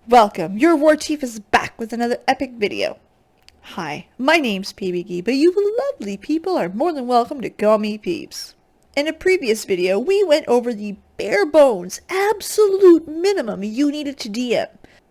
Welcome, your war chief is back with another epic video. Hi, my name's PBG, but you lovely people are more than welcome to call me Peeps. In a previous video, we went over the bare bones, absolute minimum you needed to DM.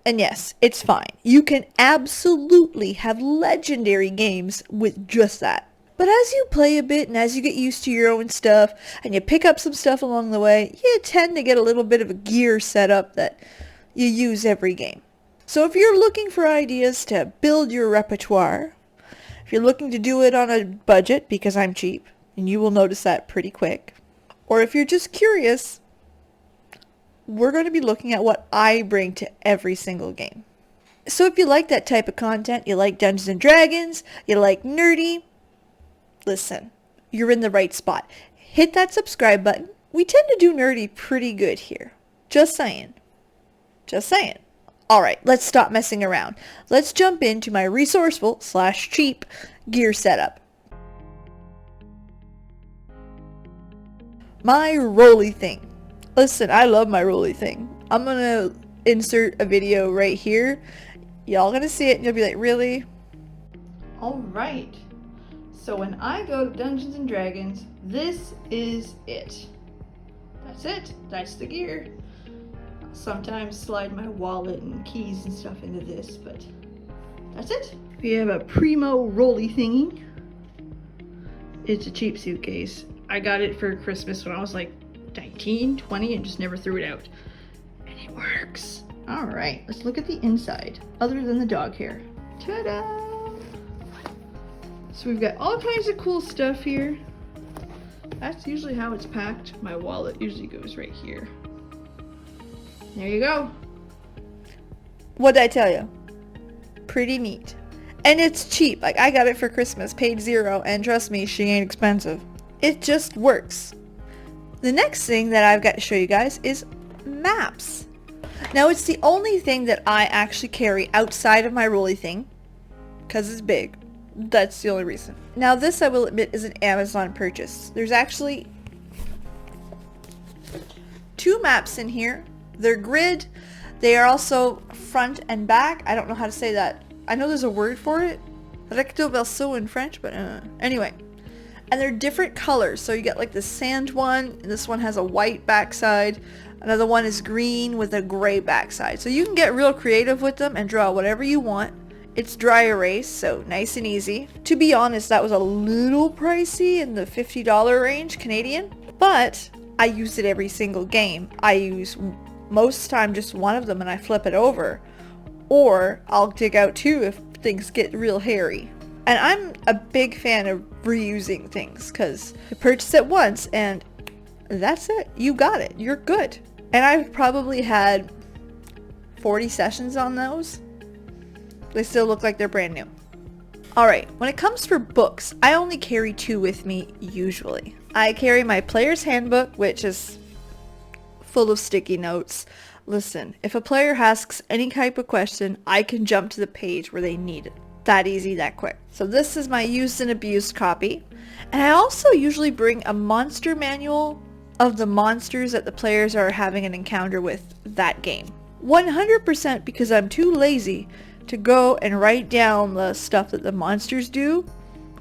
And yes, it's fine. You can absolutely have legendary games with just that. But as you play a bit and as you get used to your own stuff and you pick up some stuff along the way, you tend to get a little bit of a gear setup that you use every game. So if you're looking for ideas to build your repertoire, if you're looking to do it on a budget, because I'm cheap, and you will notice that pretty quick, or if you're just curious, we're going to be looking at what I bring to every single game. So if you like that type of content, you like Dungeons and Dragons, you like nerdy, listen, you're in the right spot. Hit that subscribe button. We tend to do nerdy pretty good here. Just saying. Just saying. Alright, let's stop messing around. Let's jump into my resourceful/cheap gear setup. My rolly thing. Listen, I love my rolly thing. I'm gonna insert a video right here. Y'all gonna see it and you'll be like, really? Alright. So when I go to Dungeons and Dragons, this is it. That's it. That's the gear. Sometimes slide my wallet and keys and stuff into this, but that's it. We have a primo rolly thingy. It's a cheap suitcase. I got it for Christmas when I was like 19, 20 and just never threw it out. And it works. Alright, let's look at the inside, other than the dog hair. Ta-da! So we've got all kinds of cool stuff here. That's usually how it's packed. My wallet usually goes right here. There you go. What did I tell you? Pretty neat. And it's cheap. Like, I got it for Christmas, paid $0, and trust me, she ain't expensive. It just works. The next thing that I've got to show you guys is maps. Now, it's the only thing that I actually carry outside of my rolly thing, because it's big. That's the only reason. Now, this, I will admit, is an Amazon purchase. There's actually 2 maps in here. They're grid. They are also front and back. I don't know how to say that. I know there's a word for it. Recto verso in French, but anyway. And they're different colors. So you get like the sand one, and this one has a white backside. Another one is green with a gray backside. So you can get real creative with them and draw whatever you want. It's dry erase, so nice and easy. To be honest, that was a little pricey in the $50 range Canadian, but I use it every single game. I use most time just one of them and I flip it over, or I'll dig out 2 if things get real hairy. And I'm a big fan of reusing things because you purchase it once and that's it. You got it. You're good. And I've probably had 40 sessions on those. They still look like they're brand new. Alright, when it comes for books, I only carry 2 with me usually. I carry my player's handbook, which is full of sticky notes. Listen, if a player asks any type of question, I can jump to the page where they need it. That easy, that quick. So this is my used and abused copy. And I also usually bring a monster manual of the monsters that the players are having an encounter with that game. 100% because I'm too lazy to go and write down the stuff that the monsters do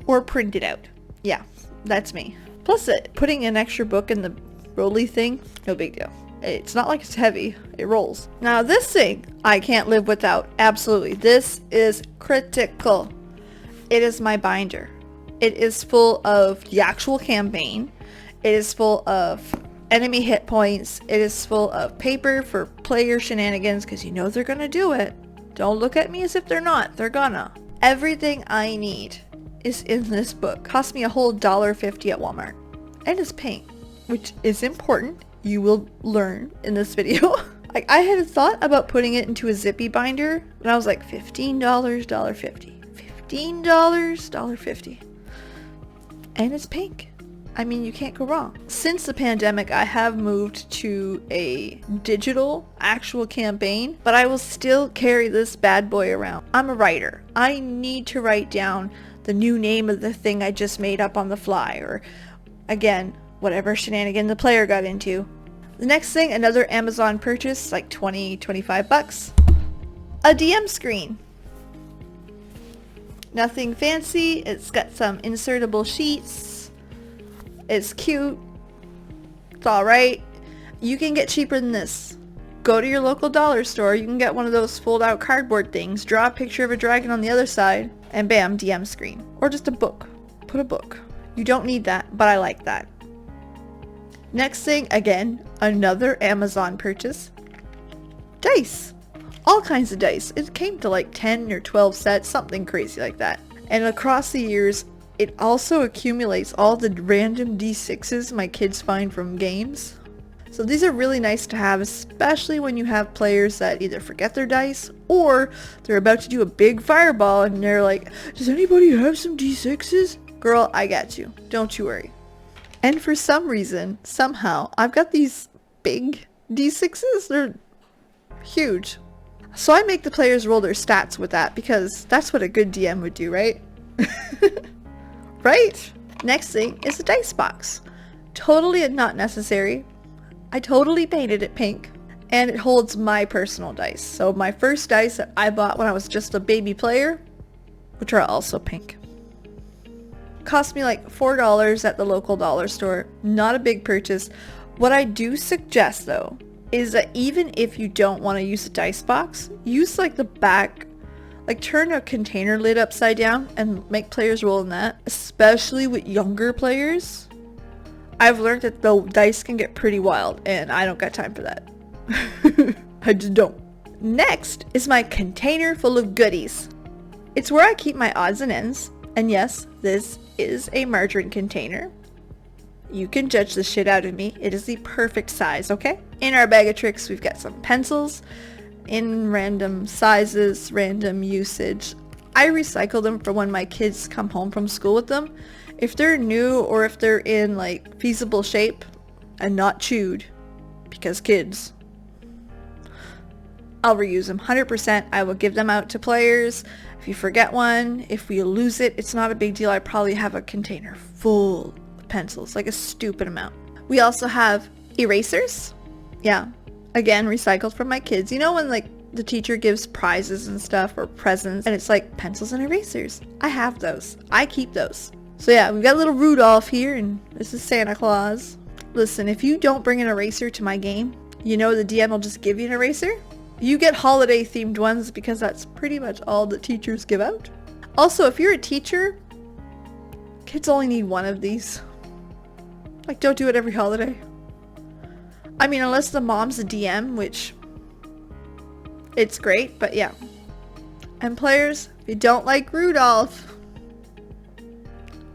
or print it out. Yeah, that's me. Plus, putting an extra book in the rolly thing, no big deal. It's not like it's heavy, it rolls. Now this thing, I can't live without. Absolutely. This is critical. It is my binder. It is full of the actual campaign. It is full of enemy hit points. It is full of paper for player shenanigans, because you know they're gonna do it. Don't look at me as if they're not. They're gonna. Everything I need is in this book. Cost me a whole $1.50 at Walmart. And it's pink, which is important. You will learn in this video. Like, I had thought about putting it into a zippy binder, and I was like, $15, $1.50. $15, $1.50. And it's pink. I mean, you can't go wrong. Since the pandemic, I have moved to a digital actual campaign, but I will still carry this bad boy around. I'm a writer. I need to write down the new name of the thing I just made up on the fly, or again, whatever shenanigan the player got into. The next thing, another Amazon purchase, like 20, 25 bucks. a DM screen. Nothing fancy. It's got some insertable sheets. It's cute. It's alright. You can get cheaper than this. Go to your local dollar store. You can get one of those fold out cardboard things. Draw a picture of a dragon on the other side. And bam, DM screen. Or just a book. Put a book. You don't need that, but I like that. Next thing, again, another Amazon purchase. Dice. All kinds of dice. It came to like 10 or 12 sets, something crazy like that. And across the years, it also accumulates all the random D6s my kids find from games. So these are really nice to have, especially when you have players that either forget their dice or they're about to do a big fireball and they're like, does anybody have some D6s? Girl, I got you. Don't you worry. And for some reason, somehow, I've got these big D6s. They're huge. So I make the players roll their stats with that because that's what a good DM would do, right? Right? Next thing is a dice box. Totally not necessary. I totally painted it pink. And it holds my personal dice. So my first dice that I bought when I was just a baby player, which are also pink. Cost me like $4 at the local dollar store. Not a big purchase. What I do suggest though is that even if you don't want to use a dice box, use like the back, like turn a container lid upside down and make players roll in that, especially with younger players. I've learned that the dice can get pretty wild and I don't got time for that. I just don't. Next is my container full of goodies. It's where I keep my odds and ends, and yes, this is a margarine container. You can judge the shit out of me. It is the perfect size, okay? In our bag of tricks, we've got some pencils in random sizes, random usage. I recycle them for when my kids come home from school with them. If they're new or if they're in like feasible shape and not chewed, because kids, I'll reuse them 100%. I will give them out to players. If you forget one, if we lose it, it's not a big deal. I probably have a container full pencils, like a stupid amount. We also have erasers. Yeah, again, recycled from my kids. You know when like the teacher gives prizes and stuff or presents and it's like pencils and erasers? I have those. I keep those. So yeah, we've got a little Rudolph here and this is Santa Claus. Listen, if you don't bring an eraser to my game, you know the DM will just give you an eraser. You get holiday themed ones because that's pretty much all the teachers give out. Also, if you're a teacher, kids only need one of these. Like, don't do it every holiday. I mean, unless the mom's a DM, which it's great, but yeah. And players, if you don't like Rudolph,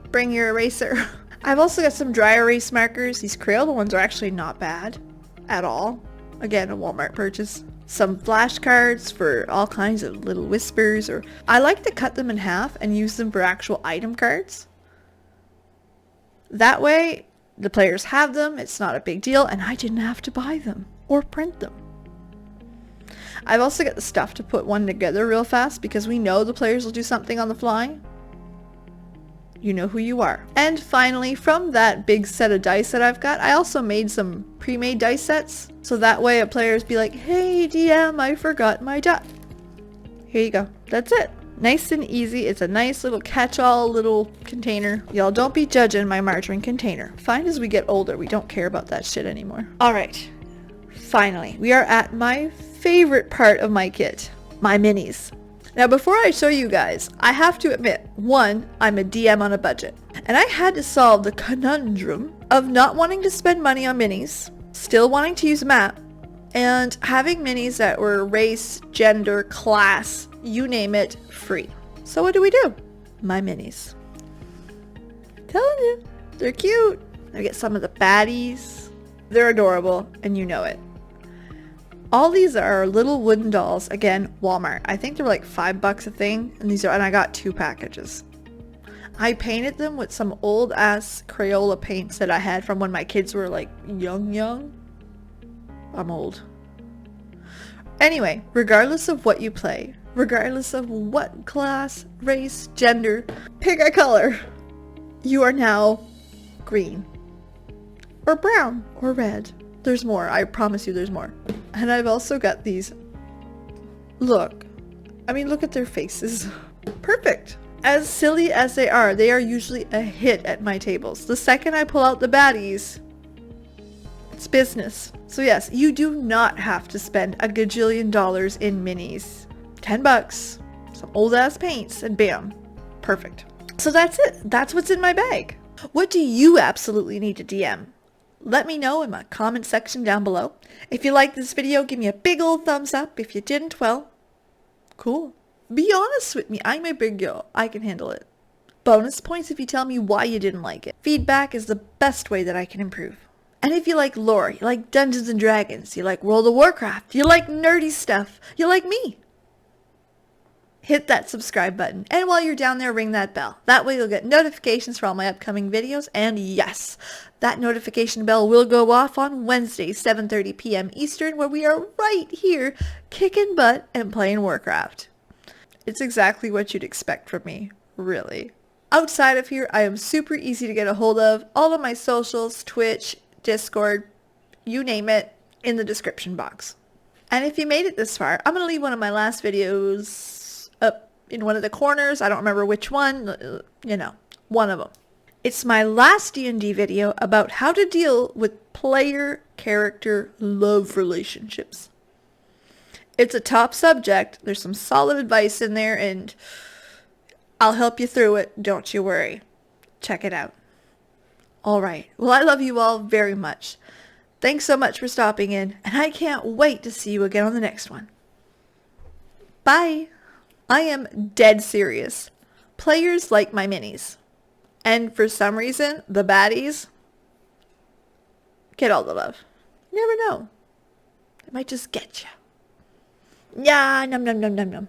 bring your eraser. I've also got some dry erase markers. These Crayola ones are actually not bad at all. Again, a Walmart purchase. Some flashcards for all kinds of little whispers, or I like to cut them in half and use them for actual item cards. That way, the players have them, it's not a big deal, and I didn't have to buy them or print them. I've also got the stuff to put one together real fast because we know the players will do something on the fly. You know who you are. And finally, from that big set of dice that I've got, I also made some pre-made dice sets. So that way a players be like, hey DM, I forgot my die. Here you go. That's it. Nice and easy. It's a nice little catch-all little container. Y'all don't be judging my margarine container. Fine, as we get older, we don't care about that shit anymore. Alright. Finally, we are at my favorite part of my kit. My minis. Now before I show you guys, I have to admit, one, I'm a DM on a budget. And I had to solve the conundrum of not wanting to spend money on minis, still wanting to use a map, and having minis that were race, gender, class, you name it, free. So what do? My minis. Telling you, they're cute. I get some of the baddies. They're adorable, and you know it. All these are little wooden dolls. Again, Walmart. I think they're like $5 a thing, and I got 2 packages. I painted them with some old ass Crayola paints that I had from when my kids were like young. I'm old. Anyway, regardless of what you play, regardless of what class, race, gender, pick a color, you are now green or brown or red. There's more. I promise you there's more. And I've also got these. Look, I mean, look at their faces. Perfect. As silly as they are usually a hit at my tables. The second I pull out the baddies, it's business. So yes, you do not have to spend a gajillion dollars in minis. $10, some old ass paints, and bam, perfect. So that's it. That's what's in my bag. What do you absolutely need to DM? Let me know in my comment section down below. If you liked this video, give me a big old thumbs up. If you didn't, well, cool. Be honest with me. I'm a big girl. I can handle it. Bonus points if you tell me why you didn't like it. Feedback is the best way that I can improve. And if you like lore, you like Dungeons and Dragons, you like World of Warcraft, you like nerdy stuff, you like me, hit that subscribe button. And while you're down there, ring that bell. That way you'll get notifications for all my upcoming videos. And yes, that notification bell will go off on Wednesday, 7:30 p.m. Eastern, where we are right here kicking butt and playing Warcraft. It's exactly what you'd expect from me, really. Outside of here, I am super easy to get a hold of. All of my socials, Twitch, Discord, you name it, in the description box. And if you made it this far, I'm going to leave one of my last videos up in one of the corners. I don't remember which one, you know, one of them. It's my last D&D video about how to deal with player-character love relationships. It's a top subject. There's some solid advice in there, and I'll help you through it. Don't you worry. Check it out. All right. Well, I love you all very much. Thanks so much for stopping in, and I can't wait to see you again on the next one. Bye. I am dead serious. Players like my minis. And for some reason, the baddies get all the love. You never know. It might just get you. Yeah, num num num num num.